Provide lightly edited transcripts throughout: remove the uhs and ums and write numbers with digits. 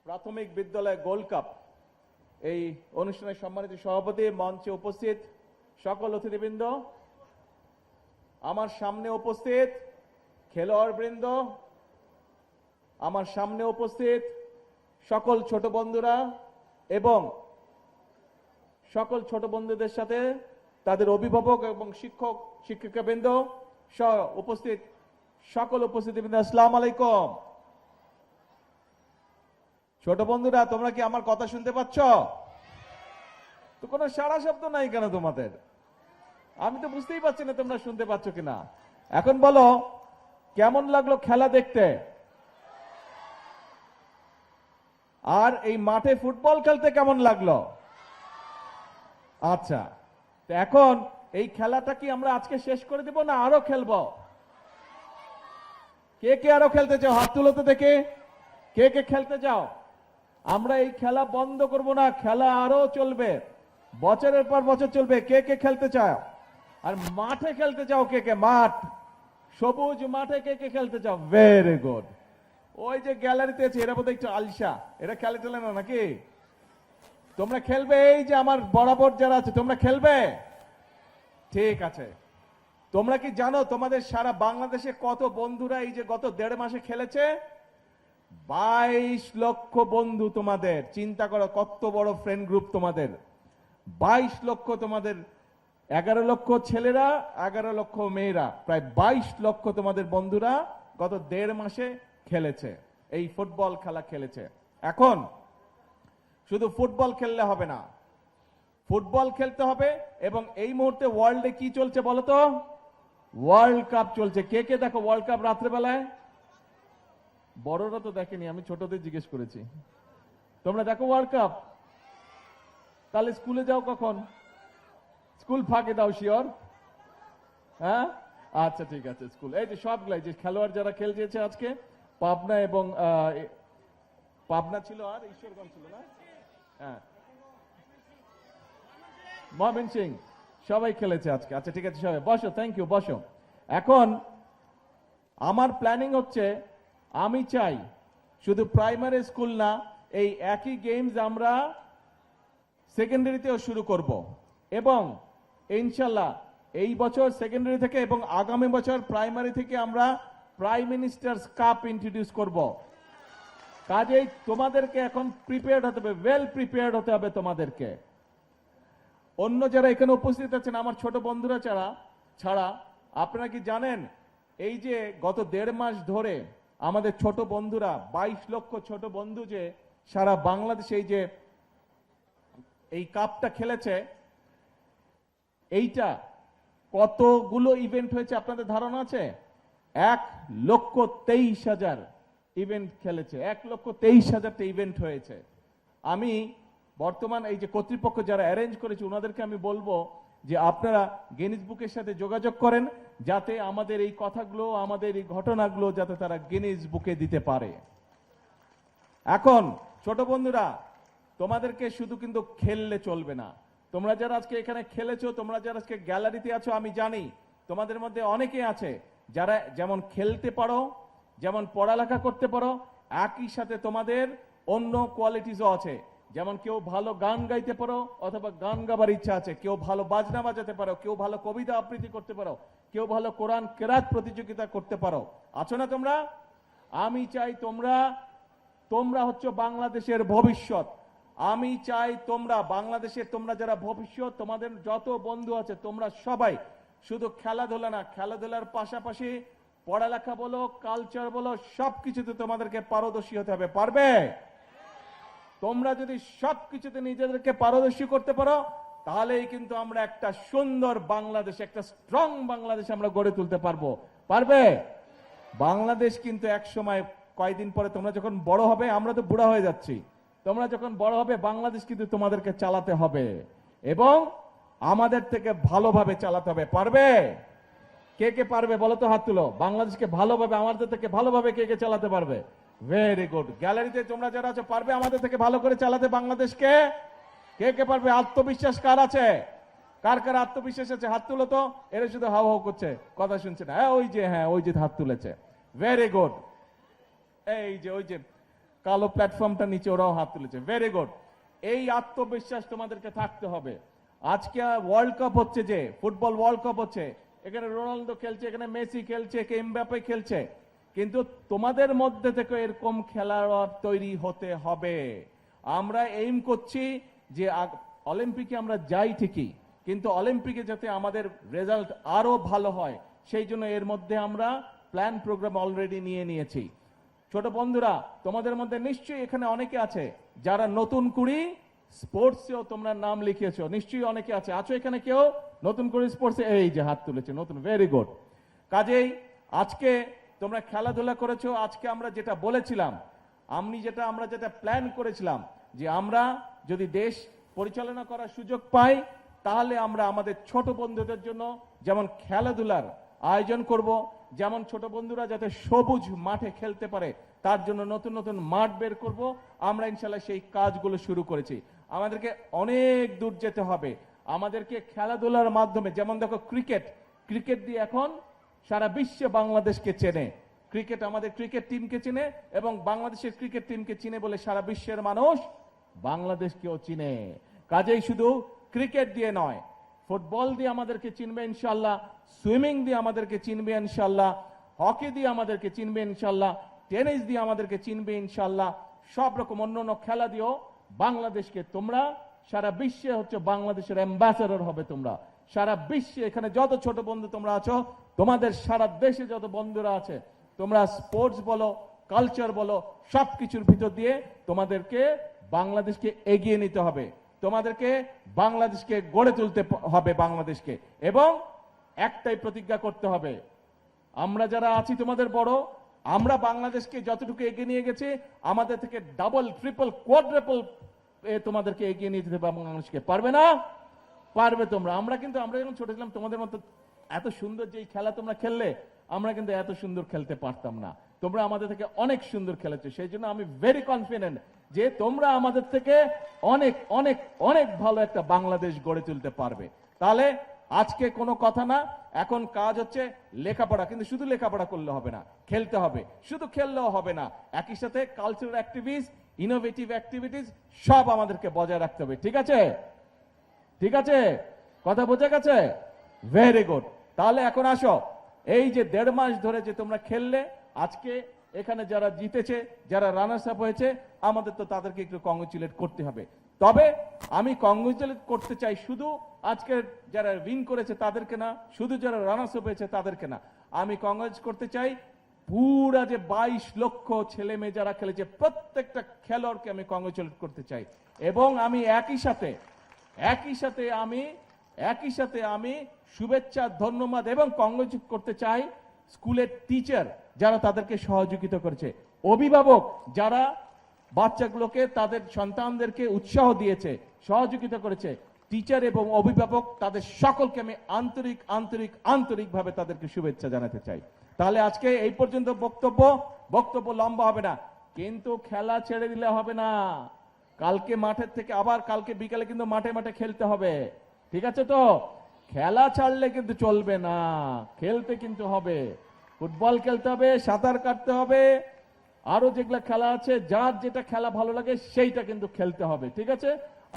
প্রাথমিক বিদ্যালয় gold cup এই অনুষ্ঠানের সম্মানিত সভাপতি, মঞ্চে উপস্থিত সকল অতিথিবৃন্দ, আমার সামনে উপস্থিত খেলোয়াড়বৃন্দ, আমার সামনে উপস্থিত সকল ছোট বন্ধুরা এবং সকল ছোট বন্ধুদের সাথে তাদের অভিভাবক এবং শিক্ষক শিক্ষিকাবৃন্দ সহ উপস্থিত সকল উপস্থিতিবৃন্দ, আসসালামু আলাইকুম। ছোট বন্ধুরা, তোমরা কি আমার কথা শুনতে পাচ্ছ? তো কোনো সারা শব্দ নাই কেন তোমাদের? আমি তো বুঝতেই পারছি না তোমরা শুনতে পাচ্ছ কিনা। এখন বলো, কেমন লাগলো খেলা দেখতে? আর এই মাঠে ফুটবল খেলতে কেমন লাগলো? আচ্ছা, তো এখন এই খেলাটা কি আমরা আজকে শেষ করে দেব না আরো খেলবো? কে কে আরো খেলতে চাও? হাত তুলো তো দেখে। কে কে খেলতে চাও? আমরা এই খেলা বন্ধ করব না, খেলা আরো চলবে, বছরের পর বছর চলবে। কে কে খেলতে চাও? আর মাঠে খেলতে চাও কে কে? মাঠ, সবুজ মাঠে কে কে খেলতে চাও? Very good. ওই যে গ্যালারিতে আছে, এরা বোধহয় একটু আলসা, এরা খেলে টেলে না নাকি? তোমরা খেলবে? এই যে আমার বরাবর যারা আছে, তোমরা খেলবে? ঠিক আছে। তোমরা কি জানো তোমাদের সারা বাংলাদেশে কত বন্ধুরা এই যে গত 1.5 মাসে খেলেছে? 22 লক্ষ বন্ধু তোমাদের। চিন্তা করো কত বড় ফ্রেন্ড গ্রুপ তোমাদের। 22 লক্ষ তোমাদের, 11 লক্ষ ছেলেরা, 11 লক্ষ মেয়েরা, প্রায় 22 লক্ষ তোমাদের বন্ধুরা গত 1.5 মাসে খেলেছে, এই ফুটবল খেলা খেলেছে। এখন শুধু ফুটবল খেললে হবে না, ফুটবল খেলতে হবে এবং এই মুহূর্তে ওয়ার্ল্ডে কি চলছে বলো তো? ওয়ার্ল্ড কাপ চলছে। কে কে দেখো ওয়ার্ল্ড কাপ রাত্রেবেলায়? বড়রা তো দেখেনি, আমি ছোটদের জিজ্ঞেস করেছি। তোমরা দেখো ওয়ার্ল্ড কাপ? তাহলে স্কুলে যাও কখন? স্কুল ফাঁকে দাও, শিওর? হ্যাঁ, আচ্ছা ঠিক আছে। স্কুল এই যে সবগুলাই যে খেলোয়াড় যারা খেলছে আজকে, পাবনা এবং পাবনা ছিল আর ঈশ্বরগঞ্জ ছিল না? হ্যাঁ, ময়মনসিংহ, সবাই খেলেছে আজকে। আচ্ছা ঠিক আছে, সবাই বসো, থ্যাংক ইউ, বসো। এখন আমার প্ল্যানিং হচ্ছে, আমি চাই শুধু প্রাইমারি স্কুল না, এই একই গেমস আমরা সেকেন্ডারিতেও শুরু করব এবং ইনশাল্লাহ এই বছর সেকেন্ডারি থেকে এবং আগামী বছর প্রাইমারি থেকে আমরা প্রাইম মিনিস্টার্স কাপ ইন্ট্রোডিউস করব। কাজেই তোমাদেরকে এখন প্রিপেয়ার্ড হতে হবে, ওয়েল প্রিপেয়ার্ড হতে হবে তোমাদেরকে। অন্য যারা এখানে উপস্থিত আছেন, আমার ছোট বন্ধুরা ছাড়া আপনারা কি জানেন এই যে গত 1.5 মাস ধরে আমাদের ছোট বন্ধুরা, 22 লক্ষ ছোট বন্ধু যে সারা বাংলাদেশে এই যে এই কাপটা খেলেছে, এইটা কতগুলো ইভেন্ট হয়েছে আপনাদের ধারণা আছে? 1,23,000 ইভেন্ট খেলেছে। 1,23,000টা ইভেন্ট হয়েছে। আমি বর্তমান এই যে কর্তৃপক্ষ যারা অ্যারেঞ্জ করেছে ওনাদেরকে আমি বলবো যে আপনারা গিনিস বুকের সাথে যোগাযোগ করেন, যাতে আমাদের এই কথাগুলো, আমাদের এই ঘটনাগুলো যাতে তারা গিনিস বুকে দিতে পারে। এখন ছোট বন্ধুরা, তোমাদেরকে শুধু কিন্তু খেললে চলবে না। তোমরা যারা আজকে এখানে খেলেছো, তোমরা যারা আজকে গ্যালারিতে আছো, আমি জানি তোমাদের মধ্যে অনেকে আছে যারা যেমন খেলতে পারো, যেমন পড়ালেখা করতে পারো, একই সাথে তোমাদের অন্য কোয়ালিটিসও আছে। যেমন কেউ ভালো গান গাইতে পারো অথবা গান গাবার ইচ্ছা আছে, কেউ ভালো বাজনা বাজাতে পারো, কেউ ভালো কবিতা আবৃত্তি করতে পারো, কেউ ভালো কোরআন কেরাত প্রতিযোগিতা করতে পারো। আছো না তোমরা? আমি চাই তোমরা হচ্ছে বাংলাদেশের ভবিষ্যৎ। আমি চাই তোমরা বাংলাদেশের, তোমরা যারা ভবিষ্যৎ, তোমাদের যত বন্ধু আছে তোমরা সবাই শুধু খেলাধুলা না, খেলাধুলার পাশাপাশি পড়ালেখা বলো, কালচার বলো, সবকিছুতে তোমাদেরকে পারদর্শী হতে হবে। পারবে? তোমরা যদি সবকিছুতে নিজেদেরকে পারদর্শী করতে পারো, তাহলেই কিন্তু আমরা একটা সুন্দর বাংলাদেশ, একটা স্ট্রং বাংলাদেশ আমরা গড়ে তুলতে পারবো। পারবে? বাংলাদেশ কিন্তু এক সময়, কয়েকদিন পরে তোমরা যখন বড় হবে, আমরা তো বুড়া হয়ে যাচ্ছি, তোমরা যখন বড় হবে বাংলাদেশ কিন্তু তোমাদেরকে চালাতে হবে এবং আমাদের থেকে ভালোভাবে চালাতে হবে। পারবে? কে কে পারবে বলো তো? হাত তুলো। বাংলাদেশকে ভালোভাবে, আমাদের থেকে ভালোভাবে কে কে চালাতে পারবে? Very good. গ্যালারিতে তোমরা যারা আছো, পারবে আমাদের থেকে ভালো করে চালাতে বাংলাদেশকে? কে কে পারবে? আত্মবিশ্বাস কার আছে? কার কার আত্মবিশ্বাস আছে? হাত তুলো তো। এরা শুধু হাও হাও করছে, কথা শুনছে না। হ্যাঁ ওই যে হাত তুলেছে। Very good. এই যে ওই যে কালো প্ল্যাটফর্মটা নিচে ওরাও হাত তুলেছে, ভেরি গুড। এই আত্মবিশ্বাস তোমাদেরকে থাকতে হবে। আজকে ওয়ার্ল্ড কাপ হচ্ছে, যে ফুটবল ওয়ার্ল্ড কাপ হচ্ছে, এখানে রোনালদো খেলছে, এখানে মেসি খেলছে, এমবাপ্পে খেলছে, কিন্তু তোমাদের মধ্যে থেকে এরকম খেলোয়াড় তৈরি হতে হবে। আমরা এইম করছি যে অলিম্পিকে আমরা যাই ঠিকই, কিন্তু অলিম্পিকে যাতে আমাদের রেজাল্ট আরো ভালো হয়, সেই জন্য এর মধ্যে আমরা প্ল্যান প্রোগ্রাম অলরেডি নিয়ে নিয়েছি। ছোট বন্ধুরা, তোমাদের মধ্যে নিশ্চয়ই এখানে অনেকে আছে যারা নতুন কুড়ি স্পোর্টসেও তোমরা নাম লিখিয়েছো, নিশ্চয়ই অনেকে আছো এখানে কেউ নতুন কুড়ি স্পোর্টসে? এই যে হাত তুলেছে নতুন, ভেরি গুড। কাজেই আজকে তোমরা খেলাধুলা করেছো। আজকে আমরা যেটা বলেছিলাম, আমরা যেটা প্ল্যান করেছিলাম, যে আমরা যদি দেশ পরিচালনা করার সুযোগ পাই, তাহলে আমরা আমাদের ছোট বন্ধুদের জন্য যেমন খেলাধুলার আয়োজন করব, যেমন ছোট বন্ধুরা যাতে সবুজ মাঠে খেলতে পারে তার জন্য নতুন নতুন মাঠ বের করব। আমরা ইনশাল্লাহ সেই কাজগুলো শুরু করেছি। আমাদেরকে অনেক দূর যেতে হবে। আমাদেরকে খেলাধুলার মাধ্যমে, যেমন দেখো ক্রিকেট দিয়ে এখন সারা বিশ্বে বাংলাদেশকে চেনে। ক্রিকেট আমাদের ক্রিকেট টিমকে চিনে, এবং বাংলাদেশের ক্রিকেট টিমকে চিনে বলে সারা বিশ্বের মানুষ বাংলাদেশকেও চিনে। কাজেই শুধু ক্রিকেট দিয়ে নয়, ফুটবল দিয়ে আমাদেরকে চিনবে ইনশাল্লাহ, সুইমিং দিয়ে আমাদেরকে চিনবে ইনশাল্লাহ, হকি দিয়ে আমাদেরকে চিনবে ইনশাল্লাহ, টেনিস দিয়ে আমাদেরকে চিনবে ইনশাল্লাহ, সব রকম অন্যান্য খেলা দিয়েও বাংলাদেশকে তোমরা সারা বিশ্বে হচ্ছে বাংলাদেশের অ্যাম্বাসেডর হবে। তোমরা সারা বিশ্বে, এখানে যত ছোট বন্ধু তোমরা আছো, তোমাদের সারা দেশে যত বন্ধুরা আছে, তোমরা স্পোর্টস বলো, কালচার বলো, সবকিছুর ভিতর দিয়ে তোমাদেরকে বাংলাদেশকে এগিয়ে নিতে হবে। তোমাদেরকে বাংলাদেশকে গড়ে তুলতে হবে বাংলাদেশকে, এবং একটাই প্রতিজ্ঞা করতে হবে, আমরা যারা আছি তোমাদের বড়, আমরা বাংলাদেশকে যতটুকু এগিয়ে নিয়ে গেছি, আমাদের থেকে ডাবল, ট্রিপল, কোয়াড্রাপল তোমাদেরকে এগিয়ে নিয়ে যেতে বাংলাদেশকে। পারবে না? পারবে তোমরা। আমরা যখন ছোট ছিলাম, তোমাদের মতো এত সুন্দর যে খেলা তোমরা খেললে, আমরা কিন্তু এত সুন্দর খেলতে পারতাম না। তোমরা আমাদের থেকে অনেক সুন্দর খেলেছো। সেই জন্য আমি ভেরি কনফিডেন্ট যে তোমরা আমাদের থেকে অনেক অনেক অনেক ভালো একটা বাংলাদেশ গড়ে তুলতে পারবে। তাহলে আজকে কোনো কথা না, এখন কাজ হচ্ছে লেখাপড়া। কিন্তু শুধু লেখাপড়া করলে হবে না, খেলতে হবে। শুধু খেললেও হবে না, একই সাথে কালচারাল অ্যাক্টিভিটিস, ইনোভেটিভ অ্যাক্টিভিটিস সব আমাদেরকে বজায় রাখতে হবে। ঠিক আছে? ঠিক আছে? কথা বোঝা গেছে? Very good. তাহলে এখন আসো, এই যে 1.5 মাস ধরে যে তোমরা খেললে, আজকে এখানে যারা জিতেছে, যারা রানার্স আপ হয়েছে, আমাদের তো তাদেরকে একটু কংগ্রেচুলেট করতে হবে। তবে আমি কংগ্রেচুলেট করতে চাই শুধু আজকে যারা উইন করেছে তাদেরকে না, শুধু যারা রানার্স আপ হয়েছে তাদেরকে না, আমি কংগ্রেচ করতে চাই পুরা যে 22 লক্ষ ছেলে মেয়ে যারা খেলেছে, প্রত্যেকটা খেলোয়াড়কে আমি কংগ্রেচুলেট করতে চাই। এবং আমি একই সাথে আমি শুভেচ্ছা, ধন্যবাদ এবং কংগ্রেচুলেট করতে চাই স্কুলের টিচার যারা তাদেরকে সহযোগিতা করেছে, অভিভাবক যারা বাচ্চাগুলোকে, তাদের সন্তানদেরকে উৎসাহ দিয়েছে, সহযোগিতা করেছে, টিচার এবং অভিভাবক, তাদের সকলকে আমি আন্তরিকভাবে তাদেরকে শুভেচ্ছা জানাতে চাই। তাহলে আজকে এই পর্যন্ত বক্তব্য লম্বা হবে না, কিন্তু খেলা ছেড়ে দিলে হবে না। কালকে মাঠের থেকে আবার কালকে বিকালে কিন্তু মাঠে মাঠে খেলতে হবে। ঠিক আছে তো? খেলা ছাড়লে কিন্তু চলবে না, খেলতে কিন্তু হবে। ফুটবল খেলতে হবে, সাঁতার কাটতে হবে, আরো যেগুলা খেলা আছে, যার যেটা খেলা ভালো লাগে সেইটা কিন্তু খেলতে হবে। ঠিক আছে?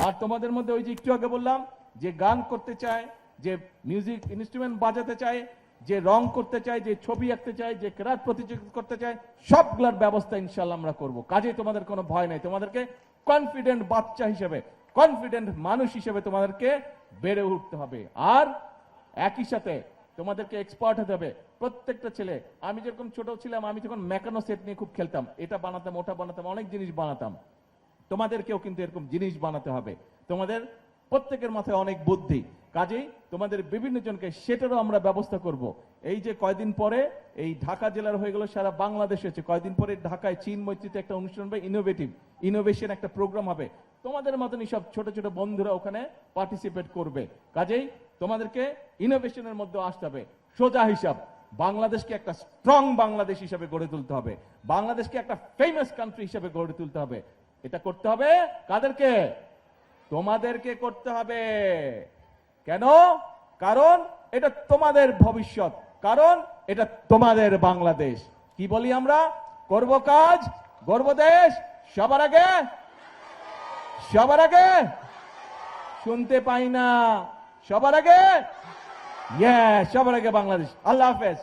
আর তোমাদের মধ্যে ওই যে একটু আগে বললাম, যে গান করতে চায়, যে মিউজিক ইনস্ট্রুমেন্ট বাজাতে চায়, যে রং করতে চায়, যে ছবি আঁকতে চায়, যে ক্রাফট প্রতিযোগিতা করতে চায়, সবগুলোর ব্যবস্থা ইনশাআল্লাহ আমরা করব। কাজে তোমাদের কোনো ভয় নাই। তোমাদেরকে কনফিডেন্ট বাচ্চা হিসেবে, কনফিডেন্ট মানুষ হিসেবে তোমাদেরকে বেড়ে উঠতে হবে। আর একই সাথে তোমাদেরকে এক্সপার্ট হতে হবে। প্রত্যেকটা ছেলে, আমি যেরকম ছোট ছিলাম, আমি যখন মেকানো সেট নিয়ে খুব খেলতাম, এটা বানাতাম, ওটা বানাতাম, অনেক জিনিস বানাতাম। তোমাদেরকেও কিন্তু এরকম জিনিস বানাতে হবে। তোমাদের প্রত্যেকের মাথায় অনেক বুদ্ধি, কাজেই তোমাদের বিভিন্ন জনকে সেটারও আমরা ব্যবস্থা করব। এই যে কয়দিন পরে এই ঢাকা জেলার হয়ে গেল, সারা বাংলাদেশ হচ্ছে, কয়দিন পরে ঢাকায় চীন মৈত্রীতে একটা অনুষ্ঠান হবে, ইনোভেশন একটা প্রোগ্রাম হবে। তোমাদের মতনই সব ছোট ছোট বন্ধুরা ওখানে পার্টিসিপেট করবে। কাজেই তোমাদেরকে ইনোভেশনের মধ্যে আসতে হবে। সোজা হিসাব, বাংলাদেশকে একটা স্ট্রং বাংলাদেশ হিসেবে গড়ে তুলতে হবে, বাংলাদেশকে একটা ফেমাস কান্ট্রি হিসেবে গড়ে তুলতে হবে। এটা করতে হবে কাদেরকে? তোমাদেরকে করতে হবে। কেন? কারণ এটা তোমাদের ভবিষ্যৎ, কারণ এটা তোমাদের বাংলাদেশ। কি বলি আমরা? করব কাজ, গর্ব দেশ, সবার আগে, সবার আগে, শুনতে পাই না, সবার আগে, সবার আগে বাংলাদেশ। আল্লাহ হাফেজ।